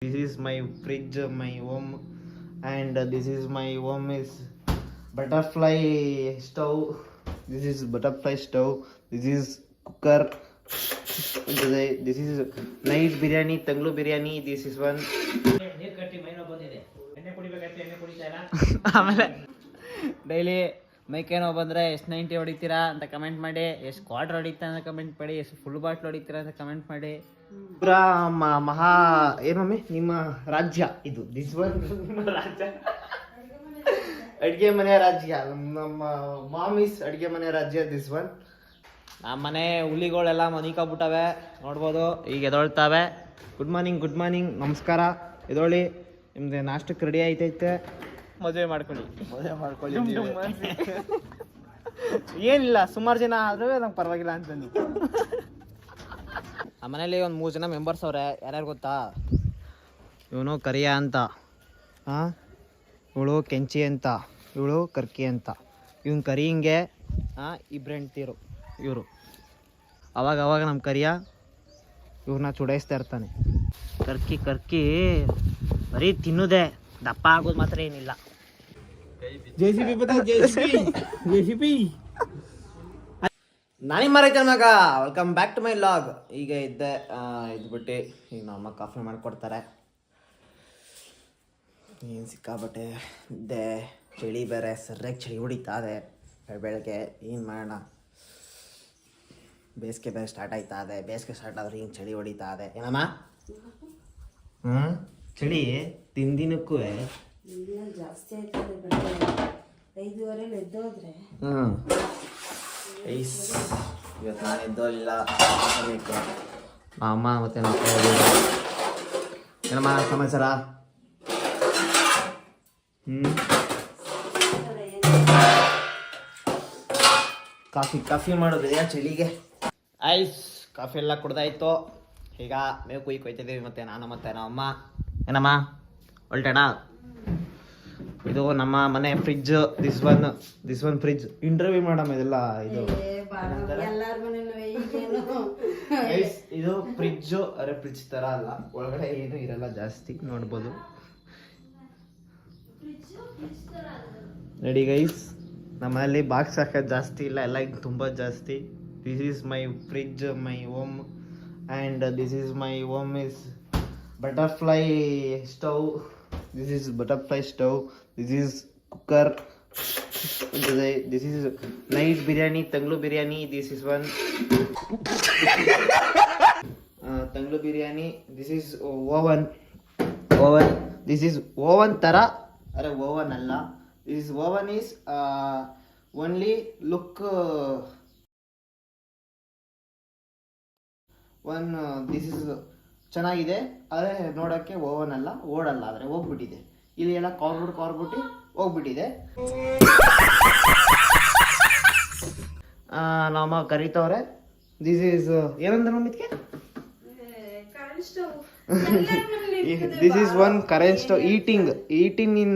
This is my fridge, my home, and this is my home is butterfly stove. This is butterfly stove. This is cooker. This is night biryani, tanglu biryani. This is one. ಆಮೇಲೆ daily ಮೈಕೇನೋ ಬಂದರೆ ಎಷ್ಟು 90 ಹೊಡಿತೀರಾ ಅಂತ comment ಮಾಡಿ, ಎಷ್ಟು quarter ಹೊಡಿತಾ ಅಂತ comment ಮಾಡಿ, ಎಷ್ಟು ಫುಲ್ ಬಾಟ್ಲ್ ಹೊಡಿತೀರಾ ಅಂತ ಕಮೆಂಟ್ ಮಾಡಿ. ಪೂರ ಮಹಾ ಏನೊಮ್ಮೆ ನಿಮ್ಮ ರಾಜ್ಯ ಇದು. ದಿಸ್ ಒನ್ ನಿಮ್ಮ ರಾಜ್ಯ, ಅಡುಗೆ ಮನೆ ರಾಜ್ಯ. ನಮ್ಮ ಮಾಮೀಸ್ ಅಡುಗೆ ಮನೆ ರಾಜ್ಯ ದಿಸ್ ಒನ್. ನಮ್ಮ ಮನೆ ಹುಲಿಗಳೆಲ್ಲ ಮನಿಕಾಗ್ಬಿಟ್ಟವೆ ನೋಡ್ಬೋದು, ಈಗ ಎದೊಳ್ತಾವೆ. ಗುಡ್ ಮಾರ್ನಿಂಗ್ ನಮಸ್ಕಾರ. ಎದೊಳ್ಳಿ, ನಿಮ್ದು ನಾಷ್ಟಕ್ಕೆ ರೆಡಿ ಆಯ್ತೈತೆ. ಮದುವೆ ಮಾಡ್ಕೊಳ್ಳಿ ಏನಿಲ್ಲ, ಸುಮಾರು ಜನ ಆದರೂ ನಂಗೆ ಪರವಾಗಿಲ್ಲ ಅಂತಂದು. ನಮ್ಮ ಮನೇಲಿ ಒಂದು 3 ಜನ ಮೆಂಬರ್ಸ್ ಅವ್ರೆ. ಯಾರ್ಯಾರು ಗೊತ್ತಾ? ಇವನು ಕರಿಯ ಅಂತ, ಇವಳು ಕೆಂಚಿ ಅಂತ, ಇವಳು ಕರ್ಕಿ ಅಂತ. ಇವನು ಕರಿಯಿಂಗೆ 2 ಹೆಂಡ್ತೀರು ಇವರು. ಅವಾಗ ನಮ್ಮ ಕರಿಯ ಇವ್ರನ್ನ ಚುಡಾಯಿಸ್ತಾ ಇರ್ತಾನೆ. ಕರ್ಕಿ ಬರೀ ತಿನ್ನೋದೆ, ದಪ್ಪ ಆಗೋದು ಮಾತ್ರ ಏನಿಲ್ಲ. ನಾನಿ ಮರೈತೆ ಮಗ, welcome back to my vlog. ಈಗ ಇದ್ಬಿಟ್ಟು ಈಗ ನಮ್ಮ ಕಾಫಿ ಮಾಡಿಕೊಡ್ತಾರೆ. ಏನು ಸಿಕ್ಕಾಬಟ್ಟೆ ಇದ್ದೆ, ಚಳಿ ಬೇರೆ ಸರಿಯಾಗಿ ಚಳಿ ಹೊಡಿತಾ ಇದೆ ಬೆಳಗ್ಗೆ. ಏನು ಮಾಡೋಣ, ಬೇಸಿಗೆ ಬೇರೆ ಸ್ಟಾರ್ಟ್ ಆಯ್ತಾ ಇದೆ. ಬೇಸಿಗೆ ಸ್ಟಾರ್ಟ್ ಆದ್ರೆ ಹಿಂಗೆ ಚಳಿ ಹೊಡಿತಾ ಇದೆ. ಏನಮ್ಮ ಚಳಿ ದಿನಕ್ಕೂ ಜಾಸ್ತಿ ಆಯ್ತದೆ. 5:30 ಎದ್ದೋದ್ರೆ ಇವತ್ತು ನಾನು ಎದ್ದೋಲಿಲ್ಲ. ಅಮ್ಮ ಮತ್ತೆ ನಮ್ಮ ಏನಮ್ಮ ಸಮಾಚಾರ? ಕಾಫಿ ಮಾಡೋದು ಚಳಿಗೆ. ಕಾಫಿ ಎಲ್ಲ ಕುಡ್ದಾಯ್ತು. ಈಗ ಮೇವು ಕೊಯ್ತಿದ್ದೀವಿ ಮತ್ತೆ ನಾನು ಮತ್ತೆ ನಮ್ಮಮ್ಮ. ಏನಮ್ಮ ಹೊಲ್ಟೇಣ? ಇದು ನಮ್ಮ ಮನೆ fridge. This one fridge. Interview ಮಾಡಮ್ಮ ಇದೆಲ್ಲ. ಇದು ಫ್ರಿಜ್. ಅರೆ ಫ್ರಿಜ್ ತರ ಅಲ್ಲ, ಒಳಗಡೆ ಏನು ಇರಲ್ಲ ಜಾಸ್ತಿ, ನೋಡ್ಬೋದು. ರೆಡಿ ಗೈಸ್, ನಮ್ಮ ಮನೇಲಿ ಬಾಕ್ಸ್ ಹಾಕೋದು ಜಾಸ್ತಿ ಇಲ್ಲ, ಎಲ್ಲ ಈಗ ತುಂಬ ಜಾಸ್ತಿ. This is my fridge, my home, and this is my home is butterfly stove. This is butterfly stove. This is cooker. This is night biryani, tanglu biryani. This is one tanglu biryani. This is oven. This is oven tara. Are oven alla. This oven is only look one. This is ಚೆನ್ನಾಗಿದೆ, ಆದರೆ ನೋಡೋಕ್ಕೆ oven ಅಲ್ಲ, ಓಡಲ್ಲ. ಆದರೆ ಹೋಗ್ಬಿಟ್ಟಿದೆ. ಇಲ್ಲಿ ಎಲ್ಲ ಕಾರ್ಬಿಟ್ಟು ಹೋಗ್ಬಿಟ್ಟಿದೆ. ನಮ್ಮ ಕರಿತವ್ರೆ. ದಿಸ್ ಈಸ್ ಏನಂದ್ರೆ ಮಮ್ಮಿದ್ಕೆ, this is one current stove. Heating in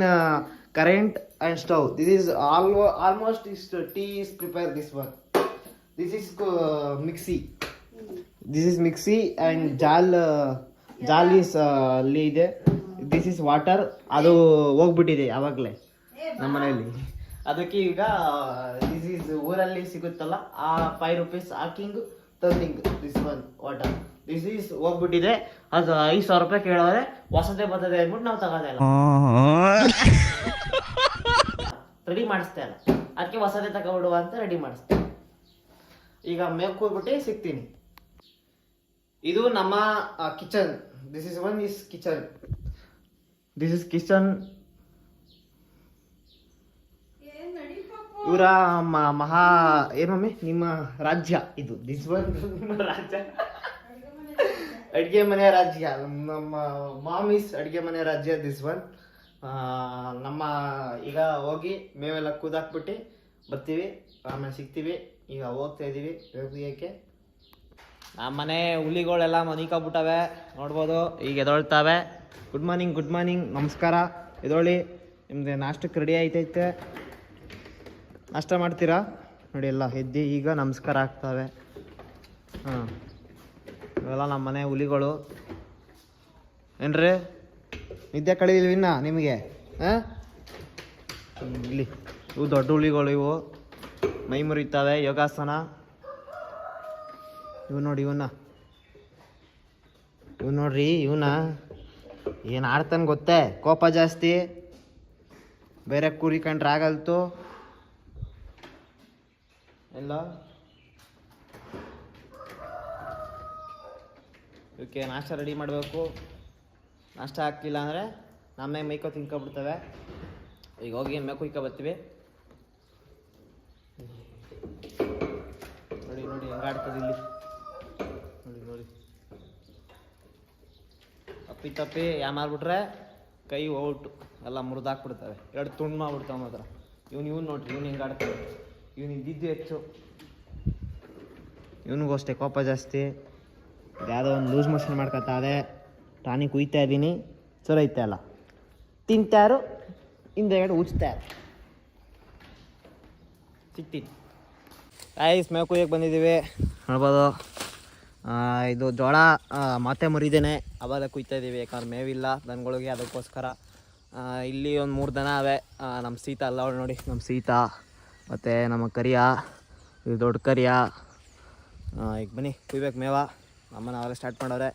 current and stove. This is almost is tea is prepare. This one, this is mixie. This is mixie and jar is ಅಲ್ಲಿ ಇದೆ. This is water. ಅದು ಹೋಗ್ಬಿಟ್ಟಿದೆ ಆವಾಗಲೇ ನಮ್ಮ ಮನೆಯಲ್ಲಿ. ಅದಕ್ಕೆ ಈಗ this is ಊರಲ್ಲಿ ಸಿಗುತ್ತಲ್ಲ, ಆ 5 ರೂಪೀಸ್ ಹಾಕಿಂಗ್ ತಂದಿಂಗ್ this one water. This is ಹೋಗ್ಬಿಟ್ಟಿದೆ. ಅದು 5,000 ರೂಪಾಯಿ ಕೇಳೋರೆ, ಹೊಸದೇ ಬರ್ತದೆ ಅಂದ್ಬಿಟ್ಟು ನಾವು ತಗೋದೇ ಇಲ್ಲ, ರೆಡಿ ಮಾಡಿಸ್ತಾ ಇಲ್ಲ. ಅದಕ್ಕೆ ಹೊಸದೇ ತಗೊಬಿಡುವ ಅಂತ ರೆಡಿ ಮಾಡಿಸ್ತೆ. ಈಗ ಮೇಕ್ ಹೋಗ್ಬಿಟ್ಟು ಸಿಗ್ತೀನಿ. ಇದು ನಮ್ಮ kitchen. This is one is kitchen. This is kitchen. ಇವರ ಮಹಾ ಏನೊಮ್ಮೆ ನಿಮ್ಮ ರಾಜ್ಯ ಇದು. ದಿಸ್ ಒನ್ ನಿಮ್ಮ ರಾಜ್ಯ, ಅಡುಗೆ ಮನೆ ರಾಜ್ಯ. ನಮ್ಮ ಮಾಮೀಸ್ ಅಡುಗೆ ಮನೆ ರಾಜ್ಯ ದಿಸ್ ಒನ್. ನಮ್ಮ ಈಗ ಹೋಗಿ ಮೇವೆಲ್ಲ ಕೂದಾಕ್ಬಿಟ್ಟು ಬರ್ತೀವಿ, ಆಮೇಲೆ ಸಿಗ್ತೀವಿ. ಈಗ ಹೋಗ್ತಾ ಇದ್ದೀವಿ ಬೇಕಕ್ಕೆ. ನಮ್ಮ ಮನೆ ಹುಲಿಗಳೆಲ್ಲ ಮನಿಕಾಗ್ಬಿಟ್ಟವೆ ನೋಡ್ಬೋದು, ಈಗ ಎದೊಳ್ತಾವೆ. ಗುಡ್ ಮಾರ್ನಿಂಗ್ ನಮಸ್ಕಾರ. ಎದೊಳ್ಳಿ, ನಿಮ್ದು ನಾಷ್ಟಕ್ಕೆ ರೆಡಿ ಆಯ್ತೈತೆ. ನಾಷ್ಟ ಮಾಡ್ತೀರಾ ನೋಡಿ. ಎಲ್ಲ ಎದ್ದು ಈಗ ನಮಸ್ಕಾರ ಆಗ್ತವೆ. ಇವೆಲ್ಲ ನಮ್ಮ ಮನೆ ಹುಲಿಗಳು. ಏನ್ರಿ ನಿದ್ದೆ ಕಳಿದಿಲ್ವಿನ್ನ ನಿಮಗೆ ಹಾಂ? ಇಲ್ಲಿ ಇವು ದೊಡ್ಡ ಹುಳಿಗಳು, ಇವು ಮೈ ಮುರಿತಾವೆ. ಯೋಗಾಸನ ಇವು ನೋಡಿ, ಇವು ನೋಡ್ರಿ, ಇವನ್ನ ಏನು ಆಡ್ತಾನೆ ಗೊತ್ತೇ, ಕೋಪ ಜಾಸ್ತಿ, ಬೇರೆ ಕುರಿ ಕಂಡ್ರೆ ಆಗಲ್ತು ಎಲ್ಲ. ಇವಕ್ಕೆ ನಾಷ್ಟ ರೆಡಿ ಮಾಡಬೇಕು. ನಾಷ್ಟ ಹಾಕ್ಲಿಲ್ಲ ಅಂದರೆ ನಮ್ಮೇ ಮೈಕೋ ತಿನ್ಕೊಬಿಡ್ತವೆ. ಈಗ ಹೋಗಿ ಮೇಕು ಕುಯ್ಕೊ ಬರ್ತೀವಿ. ನೋಡಿ ನೋಡಿ ಹೆಂಗಾಡ್ತದೆ ಇಲ್ಲಿ, ನೋಡಿ ತಪ್ಪಿ ಯಾಮಾರ್ಬಿಟ್ರೆ ಕೈ ಔಟು, ಎಲ್ಲ ಮುರಿದಾಕ್ಬಿಡ್ತವೆ, ಎರಡು ತುಂಡು ಮಾಡ್ಬಿಡ್ತಾವೆ ಮಾತ್ರ. ಇವ್ನು ನೋಡ್ರಿ, ಇವ್ನು ಹೆಂಗಾಡ್ತವೆ, ಇವ್ನು ಇದ್ದಿದ್ದು ಹೆಚ್ಚು, ಇವನಿಗೂ ಅಷ್ಟೇ ಕೋಪ ಜಾಸ್ತಿ. ಯಾವುದೋ ಒಂದು ಲೂಸ್ ಮೋಷನ್ ಮಾಡ್ಕೊತಾ ಇದೆ. ಟಾನಿಕ್ ಕುಯ್ತಾ ಇದ್ದೀನಿ, ಸರೈತೆ ಅಲ್ಲ, ತಿಂತಾರು ಹಿಂದೆಗಡೆ ಉಚ್ತಾರೆ. ಸಿಕ್ತೀನಿ ಐಸ್ ಮೇವು ಕುಯ್ಯಕ್ಕೆ ಬಂದಿದ್ದೀವಿ ನೋಡ್ಬೋದು. ಇದು ಜೋಳ ಮತ್ತೆ ಮುರಿದೇನೆ ಅವಾಗ ಕುಯ್ತಾ ಇದ್ದೀವಿ, ಯಾಕಂದ್ರೆ ಮೇವಿಲ್ಲ ದನಗಳಿಗೆ, ಅದಕ್ಕೋಸ್ಕರ. ಇಲ್ಲಿ ಒಂದು 3 ದನ ಅವೆ. ನಮ್ಮ ಸೀತಾ ಅಲ್ಲ ಅವಳು ನೋಡಿ, ನಮ್ಮ ಸೀತಾ ಮತ್ತು ನಮ್ಮ ಕರಿಯ, ಇದು ದೊಡ್ಡ ಕರಿಯ. ಈಗ ಬನ್ನಿ ಕುಯ್ಬೇಕು ಮೇವ. ಅಮ್ಮನ ಅವಾಗ ಸ್ಟಾರ್ಟ್ ಮಾಡವ್ರೆ,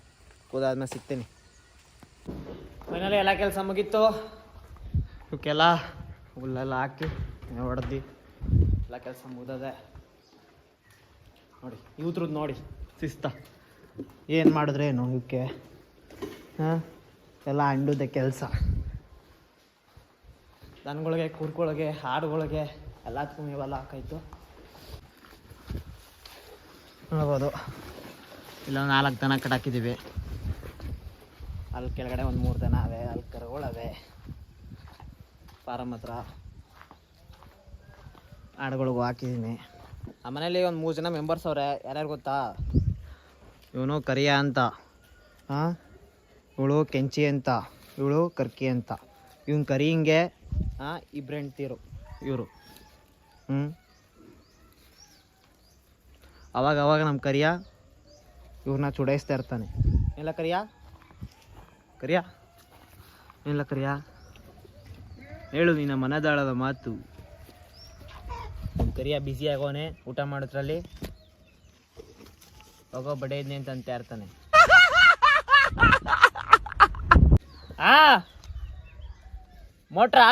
ಕೂದಾದ್ಮೇಲೆ ಸಿಗ್ತೀನಿ. ಫೈನಲಿ ಎಲ್ಲ ಕೆಲಸ ಮುಗೀತು. ಇವಕ್ಕೆಲ್ಲ ಹುಲ್ಲೆಲ್ಲ ಹಾಕಿ ಹೊಡೆದು ಎಲ್ಲ ಕೆಲಸ ಮುಗ್ದದೆ ನೋಡಿ. ಇವತ್ರದ್ದು ನೋಡಿ ಶಿಸ್ತ, ಏನು ಮಾಡಿದ್ರೇನು ಇವಕ್ಕೆ ಹಾಂ, ಎಲ್ಲ ಅಂಡುದೆ ಕೆಲಸ. ದನಗಳಿಗೆ, ಕುರ್ಗಳಿಗೆ, ಹಾಡುಗಳಿಗೆ ಎಲ್ಲದಕ್ಕೂ ಮೇವೆಲ್ಲ ಹಾಕಾಯ್ತು ನೋಡ್ಬೋದು. ಇಲ್ಲೊಂದು 4 ದನ ಕಟ್ಟಾಕಿದ್ದೀವಿ. ಅಲ್ಲಿ ಕೆಳಗಡೆ ಒಂದು 3 ದನ ಅವೆ, ಅಲ್ಲಿ ಕರುಗಳವೆ ಫಾರಮ್ ಹತ್ರ. ಆಡುಗಳಿಗೂ ಹಾಕಿದ್ದೀನಿ. ಆ ಮನೇಲಿ ಒಂದು 3 ಜನ ಮೆಂಬರ್ಸ್ ಅವ್ರೆ. ಯಾರ್ಯಾರು ಗೊತ್ತಾ? ಇವನು ಕರಿಯ ಅಂತ, ಹಾಂ, ಇವಳು ಕೆಂಚಿ ಅಂತ, ಇವಳು ಕರ್ಕಿ ಅಂತ. ಇವನು ಕರಿಯಿಂಗೆ ಇಬ್ರು ಹೆಂಡ್ತೀರು ಇವರು. ಅವಾಗ ನಮ್ಮ ಕರಿಯ ಇವ್ರನ್ನ ಚುಡಾಯಿಸ್ತಾ ಇರ್ತಾನೆ. ಇಲ್ಲ ಕರಿಯ ಇಲ್ಲ ಕರಿಯ ಹೇಳು ನಿನ್ನ ಮನದಾಳದ ಮಾತು. ಕರಿಯ ಬ್ಯುಸಿ ಆಗೋನೆ ಊಟ ಮಾಡೋದ್ರಲ್ಲಿ, ಹೋಗೋ ಬಡೆ ಇದ್ನಿ ಅಂತ ಇರ್ತಾನೆ. ಮೋಟ್ರಾ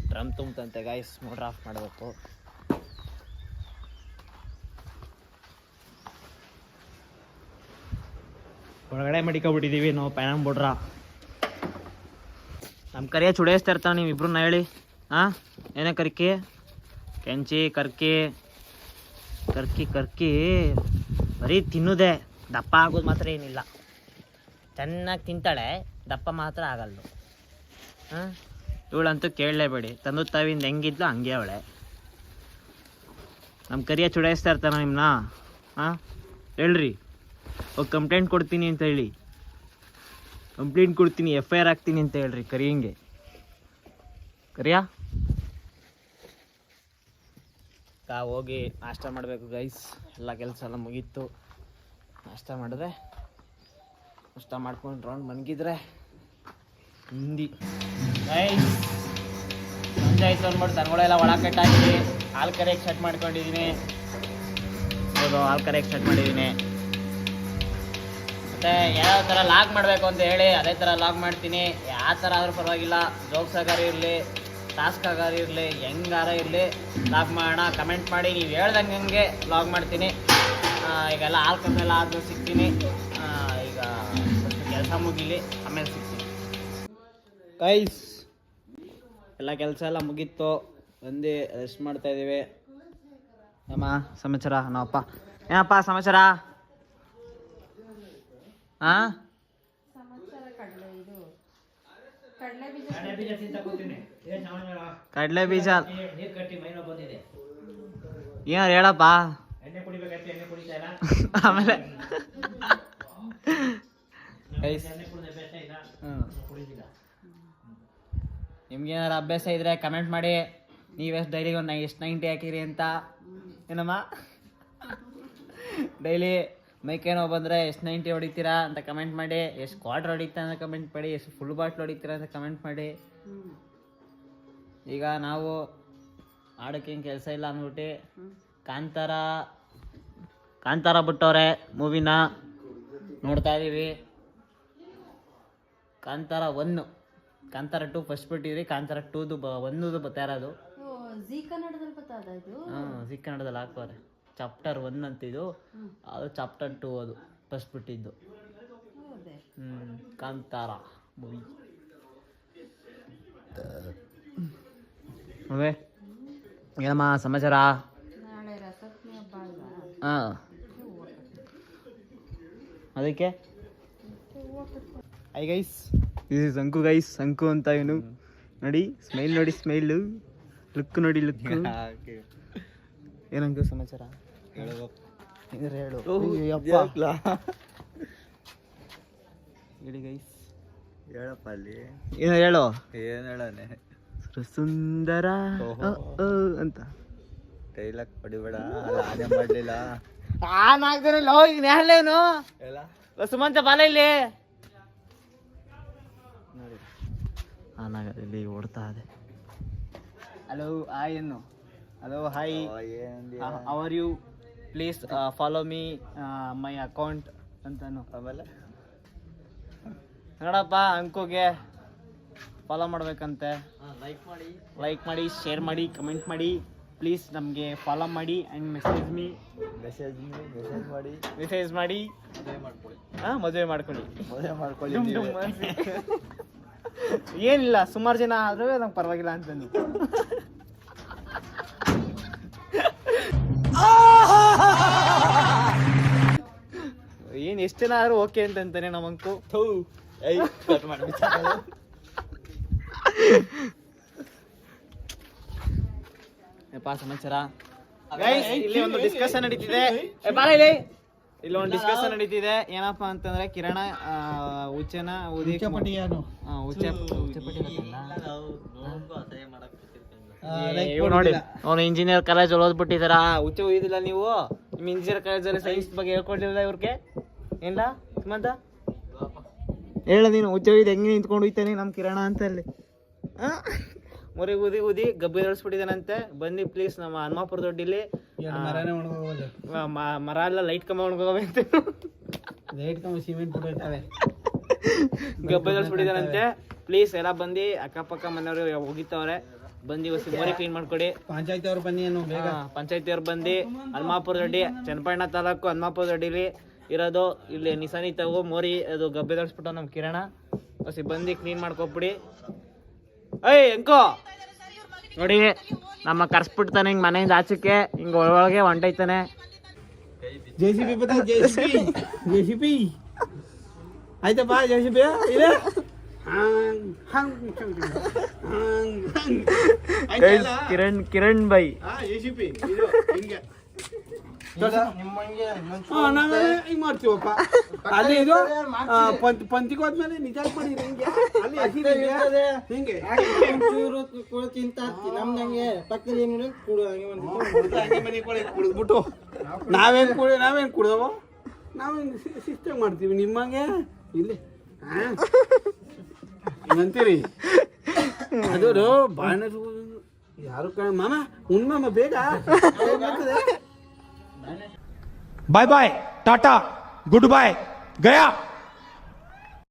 ಡ್ರಮ್ ತುಂಬಂತೆ ಗಾಯ್ಸ್, ಮೋಟ್ರ್ ಆಫ್ ಮಾಡಬೇಕು. ಒಳಗಡೆ ಮಡಿಕೊಬಿಟ್ಟಿದ್ದೀವಿ ನಾವು ಪ್ಯಾನಮ್ ಬಿಡ್ರ. ನಮ್ಮ ಕರಿಯ ಚುಡಾಯಿಸ್ತಾ ಇರ್ತಾವೆ. ನೀವು ಇಬ್ರನ್ನ ಹೇಳಿ, ಹಾಂ, ಏನೇ ಕರ್ಕಿ, ಕೆಂಚಿ, ಕರ್ಕಿ ಬರೀ ತಿನ್ನೋದೆ, ದಪ್ಪ ಆಗೋದು ಮಾತ್ರ ಏನಿಲ್ಲ. ಚೆನ್ನಾಗಿ ತಿಂತಾಳೆ, ದಪ್ಪ ಮಾತ್ರ ಆಗಲ್ಲ. ಹಾಂ, ಇವಳಂತೂ ಕೇಳಲೇಬೇಡಿ, ತಂದು ತಾವಿಂದ ಹೆಂಗಿದ್ಲು ಹಂಗೆ ಅವಳೆ. ನಮ್ಮ ಕರಿಯ ಚುಡಾಯಿಸ್ತಾ ಇರ್ತಾನೆ ನಿಮ್ಮನ್ನ. ಹಾಂ, ಹೇಳ್ರಿ, ಹೋಗಿ ಕಂಪ್ಲೇಂಟ್ ಕೊಡ್ತೀನಿ ಅಂತ ಹೇಳಿ, ಕಂಪ್ಲೇಂಟ್ ಕೊಡ್ತೀನಿ, FIR ಹಾಕ್ತೀನಿ ಅಂತ ಹೇಳ್ರಿ ಕರಿಯಂಗೆ. ಕರಿಯಾ ಹೋಗಿ ನಾಷ್ಟ ಮಾಡಬೇಕು ಗೈಸ್. ಎಲ್ಲ ಕೆಲಸ ಎಲ್ಲ ಮುಗೀತು. ನಾಷ್ಟ ಮಾಡಿದ್ರೆ, ನಾಷ್ಟ ಮಾಡ್ಕೊಂಡು ರೌಂಡ್ ಮನ್ಗಿದ್ರೆ ಹಿಂದಿ ಗೈಸ್ ಸಂಜೆ ಆಯ್ತು ಅಂದ್ಬಿಟ್ಟು ದನಗಳೆಲ್ಲ ಒಳ ಕಟ್ಟಾಕಿ ಹಾಲು ಕರೆಯಕ್ಕೆ ಸ್ಟಾರ್ಟ್ ಮಾಡ್ಕೊಂಡಿದ್ದೀನಿ. ಹೌದು, ಹಾಲು ಕರೆಯಕ್ಕೆ ಸ್ಟಾರ್ಟ್ ಮಾಡಿದ್ದೀನಿ. ಮತ್ತು ಯಾವ ಥರ ಲಾಗ್ ಮಾಡಬೇಕು ಅಂತ ಹೇಳಿ ಅದೇ ಥರ ಲಾಗ್ ಮಾಡ್ತೀನಿ. ಯಾವ ಥರ ಆದರೂ ಪರವಾಗಿಲ್ಲ, ಜೋಕ್ಸ್ ಆಗಾರ ಇರಲಿ, ಟಾಸ್ಕ್ ಆಗಾರ ಇರಲಿ, ಹೆಂಗಾರ ಇರಲಿ, ಲಾಗ್ ಮಾಡೋಣ. ಕಮೆಂಟ್ ಮಾಡಿ, ನೀವು ಹೇಳ್ದಂಗೆ ಹಂಗೆ ಲಾಗ್ ಮಾಡ್ತೀನಿ. ಈಗೆಲ್ಲ ಹಾಲು ಕಮ್ಮೆಲ್ಲ ಆದ್ರೂ ಸಿಗ್ತೀನಿ. ಈಗ ಕೆಲಸ ಮುಗೀಲಿ, ಆಮೇಲೆ ಸಿಗ್ತೀನಿ ಗೈಸ್. ಎಲ್ಲ ಕೆಲಸ ಎಲ್ಲ ಮುಗೀತು, ಬಂದು ರೆಸ್ಟ್ ಮಾಡ್ತಾಯಿದ್ದೀವಿ. ಅಮ್ಮ ಸಮಾಚಾರ? ನಾವಪ್ಪ ಏನಪ್ಪ ಸಮಾಚಾರ? ಹಾಂ, ಕಡಲೆ ಬೀಜ ಏನಾರು ಹೇಳಪ್ಪ. ಆಮೇಲೆ ನಿಮ್ಗೇನಾರು ಅಭ್ಯಾಸ ಇದ್ರೆ ಕಮೆಂಟ್ ಮಾಡಿ. ನೀವೆಷ್ಟು ಡೈಲಿಗೆ ಎಷ್ಟು 90 ಹಾಕಿರಿ ಅಂತ. ಏನಮ್ಮ ಡೈಲಿ ಮೈಕೈ ನೋವು ಬಂದರೆ ಎಷ್ಟು 90 ಹೊಡಿತೀರಾ ಅಂತ ಕಮೆಂಟ್ ಮಾಡಿ, ಎಷ್ಟು ಕ್ವಾರ್ಟರ್ ಹೊಡಿತೀರಾ ಅಂತ ಕಮೆಂಟ್ ಮಾಡಿ, ಎಷ್ಟು ಫುಲ್ ಬಾಟ್ಲ್ ಹೊಡಿತೀರಾ ಅಂತ ಕಮೆಂಟ್ ಮಾಡಿ. ಈಗ ನಾವು ಆಡೋಕ್ಕೇನು ಕೆಲಸ ಇಲ್ಲ ಅಂದ್ಬಿಟ್ಟು ಕಾಂತಾರ ಬಿಟ್ಟವ್ರೆ ಮೂವಿನ ನೋಡ್ತಾ ಇದ್ದೀವಿ. ಕಾಂತಾರ 1, ಕಾಂತಾರ 2 ಫಸ್ಟ್ ಬಿಟ್ಟಿದ್ರಿ, ಕಾಂತಾರ 2ದು 1ದು ಬರ್ತಾ ಇರೋದು. ಜೀ ಕನ್ನಡದಲ್ಲಿ ಬರ್ತದ ಇದು? ಜಿ ಕನ್ನಡದಲ್ಲಿ ಹಾಕೋರೆ. ಚಾಪ್ಟರ್ 1 ಅಂತಿದ್ದು, ಅದು ಚಾಪ್ಟರ್ 2 ಅದು ಫಸ್ಟ್ ಬಿಟ್ಟಿದ್ದು. ಕಾಂತಾರ ಮೂವಿ. ಅವೇ ಏನಮ್ಮ ಸಮಾಚಾರ? ನಾಳೆ ರಸಪ್ನಿ ಹಬ್ಬ ಅಲ್ವಾ? ಹಾಂ, ಅದಕ್ಕೆ ಐ ಗೈಸ್, ದಿಸ್ ಇಸ್ ಅಂಕು ಗೈಸ್. ಅಂಕು ಅಂತ ಇವನು ನೋಡಿ, ಸ್ಮೈಲ್ ನೋಡಿ, ಸ್ಮೈಲು, ಲುಕ್ ನೋಡಿ, ಲುಕ್. ಏನಂಕು ಸಮಾಚಾರ? ಹೇಳು. ಹೇಳಿ ಗೈಸ್, ಹೇಳಪ್ಪ ಅಲ್ಲಿ ಏನು ಹೇಳು? ಏನು ಹೇಳನೆ? ಸುಂದರ ಅಂತ ಡೈಲಾಗ್ ಹೊಡಿಬೇಡ, ಆನೆ ಮಾಡಲಿಲ್ಲ. ನಾಲ್ಕನೇನು ಎಲ್ಲ ಸುಮಂತ ಬಾಲ ಇಲ್ಲಿ ನೋಡಿ, ಇಲ್ಲಿ ಓಡ್ತಾ ಇದೆ. ಹಲೋ ಹಾಯ್ ಏನು? Hello hi, how are you? Please follow me my account ಅಂತಾನು. ಆಮೇಲೆ ನೋಡಪ್ಪ, ಅಂಕುಗೆ ಫಾಲೋ ಮಾಡ್ಬೇಕಂತೆ. ಲೈಕ್ ಮಾಡಿ, ಶೇರ್ ಮಾಡಿ, ಕಮೆಂಟ್ ಮಾಡಿ. ಪ್ಲೀಸ್ ನಮಗೆ ಫಾಲೋ ಮಾಡಿ ಆ್ಯಂಡ್ ಮೆಸೇಜ್ ಮಾಡಿ. ಮದುವೆ ಮಾಡ್ಕೊಳ್ಳಿ. ಏನಿಲ್ಲ, ಸುಮಾರು ಜನ ಆದ್ರೂ ನಂಗೆ ಪರವಾಗಿಲ್ಲ ಅಂತಂದು. ಏನು ಎಷ್ಟು ಜನ ಆದ್ರೂ ಓಕೆ ಅಂತಂತಾನೆ ನಮ್ಮಂಕು. ಸಮಾಚಾರ ಇಲ್ಲಿ ಒಂದು ಡಿಸ್ಕಷನ್ ನಡೀತಿದೆ. ಇಲ್ಲಿ ಒಂದು ಡಿಸ್ಕಷನ್ ನಡೀತಿದೆ. ಏನಪ್ಪಾ ಅಂತಂದ್ರೆ, ಕಿರಣ ಹುಚ್ಚನ ನೋಡಿ, ಅವ್ನು ಇಂಜಿನಿಯರ್ ಕಾಲೇಜ್ ಓದ್ಬಿಟ್ಟಿದಾರ. ಹುಚ್ಚ ಓದಿಲ್ಲ ನೀವು? ನಿಮ್ ಇಂಜಿನಿಯರ್ ಕಾಲೇಜಲ್ಲಿ ಸೈನ್ಸ್ ಬಗ್ಗೆ ಹೇಳ್ಕೊಟ್ಟಿಲ್ಲ ಇವ್ರಿಗೆ? ಏನಿಲ್ಲ ಸುಮಂತ ಹೇಳ ನೀನು. ಹುಚ್ಚ ಓದಿ ಹೆಂಗೆ ನಿಂತ್ಕೊಂಡು ಹೋಯ್ತಾನೆ ನಮ್ಮ ಕಿರಣ ಅಂತ ಅಲ್ಲಿ ಮೊರೆ ಊದಿ ಗಬ್ಬಿ ದಳಿಸ್ಬಿಟ್ಟಿದ್ದಾನಂತೆ. ಬನ್ನಿ ಪ್ಲೀಸ್, ನಮ್ಮ ಹನುಮಾಪುರ ದೊಡ್ಡಿಲಿ ಮರ ಎಲ್ಲ ಲೈಟ್ ಕಂಬ ಒಣಗೋಗಂತೆ, ಗಬ್ಬಿ ದಳಿಸ್ಬಿಟ್ಟಿದ್ದಾನಂತೆ. ಪ್ಲೀಸ್ ಎಲ್ಲ ಬಂದು ಅಕ್ಕಪಕ್ಕ ಮನೆಯವರು ಹೋಗಿತ್ತವ್ರೆ, ಬಂದು ಹೊಸ ಮೊರೆ ಕ್ಲೀನ್ ಮಾಡ್ಕೊಡಿ. ಪಂಚಾಯತಿಯವ್ರು ಬನ್ನಿ, ಪಂಚಾಯತಿಯವ್ರು ಬಂದು ಹನುಮಾಪುರ ದೊಡ್ಡಿ, ಚನ್ನಪಣ್ಣ ತಾಲೂಕು ಹನುಮಾಪುರ ದೊಡ್ಡಿಲಿ ಇರೋದು. ಇಲ್ಲಿ ನಿಸಾನಿ ತಗೋ ಮೋರಿ ಅದು ಗಬ್ಬೆ ದಳಿಸ್ಬಿಟ್ಟು ನಮ್ಮ ಕಿರಣ ಹೊಸ ಬಂದು ಕ್ಲೀನ್ ಮಾಡ್ಕೊಬಿಡಿ. ಎಂಕೋ ನೋಡಿ, ನಮ್ಮ ಕರ್ಸ್ಬಿಡ್ತಾನೆ ಹಿಂಗ್ ಮನೆಯಿಂದ ಆಚಕ್ಕೆ, ಹಿಂಗ ಒಳಗೆ ಹೊಂಟೈತಾನೆ. JCB ಬತ್ತಾ, JCB ಆಯ್ತಪ್ಪ, JCB ಇದೆ. ಕಿರಣ್ ಬೈ JCB ಇದು ಹಿಂಗೆ ನಾವೇ ಹಿಂಗ್ ಮಾಡ್ತೀವಪ್ಪ. ಅಲ್ಲಿ ಇದು ಪಂಚಿಗೆ ಹೋದ್ಮೇಲೆ ನಿಜ ಮಾಡಿ ಅಲ್ಲಿ ಹಿಂಗೆ ನಮ್ದಂಗೆ ಪಕ್ಕದಲ್ಲಿ ಕುಡಿದ್ಬಿಟ್ಟು ನಾವೇನ್ ಕುಡ್ದವ, ನಾವೇನ್ ಸಿಸ್ಟಮ್ ಮಾಡ್ತೀವಿ ನಿಮ್ಮಂಗೆ ಇಲ್ಲಿ ಅಂತೀರಿ. ಅದು ಬಾಣ ಯಾರು ಮಾಮ ಉಣ್ಮಮ್ಮ ಬೇಗ. Bye bye tata goodbye गया.